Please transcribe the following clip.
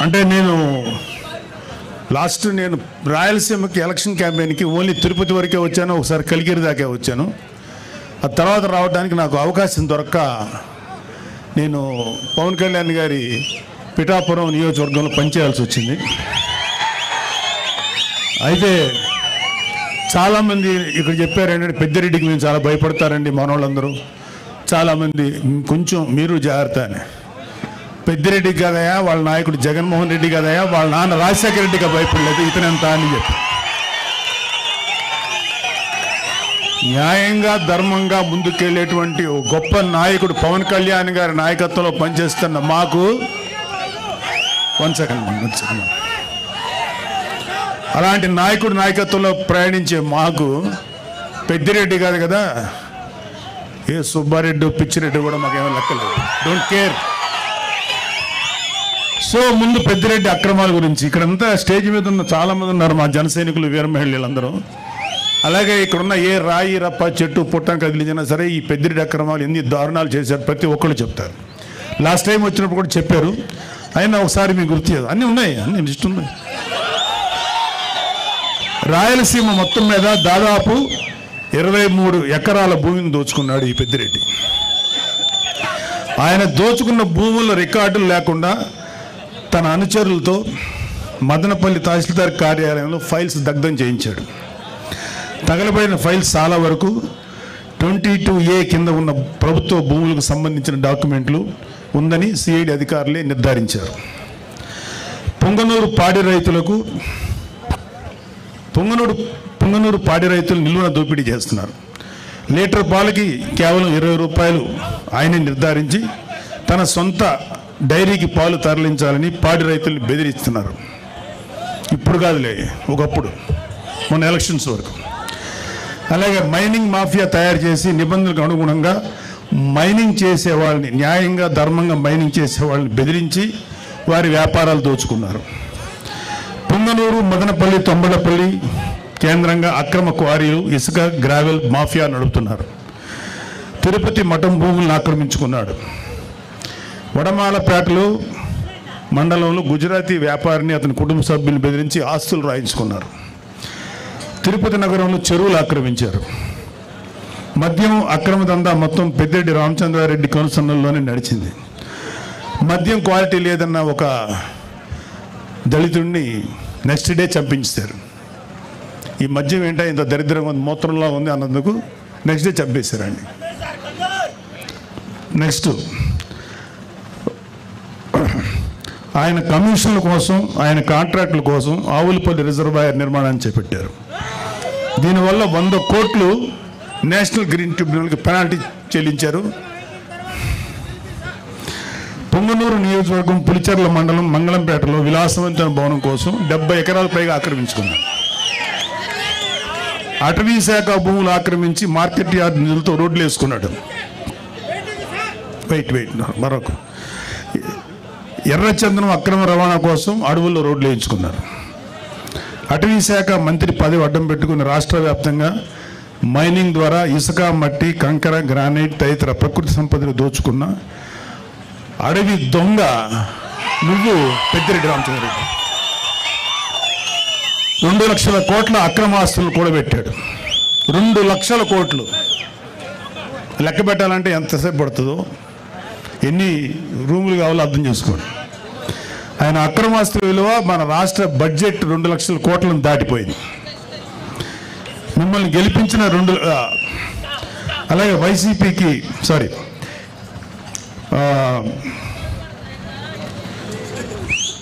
అంటే నేను రాయలసీమకి ఎలక్షన్ క్యాంపెయిన్కి ఓన్లీ తిరుపతి వరకే వచ్చాను, ఒకసారి కలిగిరి దాకా వచ్చాను. ఆ తర్వాత రావడానికి నాకు అవకాశం దొరక్క నేను పవన్ కళ్యాణ్ గారి పిఠాపురం నియోజకవర్గంలో పనిచేయాల్సి వచ్చింది. అయితే చాలామంది ఇక్కడ చెప్పారు ఏంటంటే పెద్దిరెడ్డికి మేము చాలా భయపడతారండి మనోళ్ళందరూ, చాలామంది కొంచెం మీరు జాగ్రత్త అని. పెద్దిరెడ్డి కదయా వాళ్ళ నాయకుడు జగన్మోహన్ రెడ్డి కదయా వాళ్ళ నాన్న రాజశేఖర రెడ్డిగా భయపడలేదు ఇతనంత అని చెప్పి. న్యాయంగా ధర్మంగా ముందుకెళ్ళేటువంటి గొప్ప నాయకుడు పవన్ కళ్యాణ్ గారి నాయకత్వంలో పనిచేస్తున్న మాకు అలాంటి నాయకుడు నాయకత్వంలో ప్రయాణించే మాకు పెద్దిరెడ్డి కాదు కదా, ఏ సుబ్బారెడ్డి పిచ్చిరెడ్డి కూడా మాకేమో లెక్కలేదు, డోంట్ కేర్. సో ముందు పెద్దిరెడ్డి అక్రమాల గురించి ఇక్కడంతా స్టేజ్ మీద ఉన్న చాలామంది ఉన్నారు మా జన సైనికులు, వీర మహిళలందరూ. అలాగే ఇక్కడున్న ఏ రాయి రప్ప చెట్టు పుట్టం కదిలించినా సరే ఈ పెద్దిరెడ్డి అక్రమాలు ఎన్ని దారుణాలు చేశారు ప్రతి ఒక్కళ్ళు చెప్తారు. లాస్ట్ టైం వచ్చినప్పుడు కూడా చెప్పారు, అయినా ఒకసారి మీకు గుర్తు చేయదు. అన్నీ ఉన్నాయి, అన్నీ లిస్ట్ ఉన్నాయి. రాయలసీమ మొత్తం మీద దాదాపు 23 ఎకరాల భూమిని దోచుకున్నాడు ఈ పెద్దిరెడ్డి. ఆయన దోచుకున్న భూముల రికార్డులు లేకుండా తన అనుచరులతో మదనపల్లి తహసీల్దార్ కార్యాలయంలో ఫైల్స్ దగ్ధం చేయించాడు. తగలబడిన ఫైల్స్ చాలా వరకు 22A కింద ఉన్న ప్రభుత్వ భూములకు సంబంధించిన డాక్యుమెంట్లు ఉందని సిఐడి అధికారులే నిర్ధారించారు. పొంగనూరు పాడి రైతులు నిలువున దోపిడీ చేస్తున్నారు. లీటర్ పాలకి కేవలం 20 రూపాయలు ఆయనే నిర్ధారించి తన సొంత డైరీకి పాలు తరలించాలని పాడి రైతుల్ని బెదిరిస్తున్నారు. ఇప్పుడు కాదులే, ఒకప్పుడు మొన్న ఎలక్షన్స్ వరకు. అలాగే మైనింగ్ మాఫియా తయారు చేసి నిబంధనలకు అనుగుణంగా మైనింగ్ చేసే వాళ్ళని, న్యాయంగా ధర్మంగా మైనింగ్ చేసే వాళ్ళని బెదిరించి వారి వ్యాపారాలు దోచుకున్నారు. పొంగనూరు మదనపల్లి తొంబడపల్లి కేంద్రంగా అక్రమ క్వారీలు, ఇసుక, గ్రావెల్ మాఫియా నడుపుతున్నారు. తిరుపతి మఠం భూములను ఆక్రమించుకున్నాడు. వడమాలపేటలో మండలంలో గుజరాతీ వ్యాపారిని అతని కుటుంబ సభ్యులను బెదిరించి ఆస్తులు రాయించుకున్నారు. తిరుపతి నగరంలో చెరువులు ఆక్రమించారు. మద్యం అక్రమ దందా మొత్తం పెద్దిరెడ్డి రామచంద్రారెడ్డి కనుసన్నల్లోనే నడిచింది. మద్యం క్వాలిటీ లేదన్న ఒక దళితుడిని నెక్స్ట్ డే చంపించారు. ఈ మద్యం ఏంటో ఇంత దరిద్రంగా ఉంది, మూత్రంలో ఉంది అన్నందుకు నెక్స్ట్ డే చంపేశారండి. నెక్స్ట్ ఆయన కమిషన్ల కోసం, ఆయన కాంట్రాక్టుల కోసం ఆవులపల్లి రిజర్వాయర్ నిర్మాణాన్ని చేపట్టారు. దీనివల్ల 100 కోట్లు నేషనల్ గ్రీన్ ట్రిబ్యునల్కి పెనాల్టీ చెల్లించారు. పొంగనూరు నియోజకవర్గం పులిచెర్ల మండలం మంగళంపేటలో విలాసవంతమైన భవనం కోసం 70 ఎకరాల పైగా ఆక్రమించుకున్నారు. అటవీ శాఖ భూములు ఆక్రమించి మార్కెట్ యార్డ్ నిధులతో రోడ్లు వేసుకున్నాడు. మరొక ఎర్రచందనం అక్రమ రవాణా కోసం అడవుల్లో రోడ్లు వేయించుకున్నారు. అటవీ శాఖ మంత్రి పదవి అడ్డం పెట్టుకుని రాష్ట్ర వ్యాప్తంగా మైనింగ్ ద్వారా ఇసుక, మట్టి, కంకర, గ్రానైట్ తదితర ప్రకృతి సంపదను దోచుకున్న అడవి దొంగ నువ్వు పెద్దిరెడ్డి రామచంద్రరెడ్డి. 2 లక్షల కోట్ల అక్రమాస్తులు కూడబెట్టాడు. 2 లక్షల కోట్లు లెక్క పెట్టాలంటే ఎంతసేపు పడుతుందో, ఎన్ని రూములు కావాలో అర్థం చేసుకోండి. ఆయన అక్రమాస్తుల విలువ మన రాష్ట్ర బడ్జెట్ 2 లక్షల కోట్లను దాటిపోయింది. మిమ్మల్ని గెలిపించిన అలాగే వైసీపీకి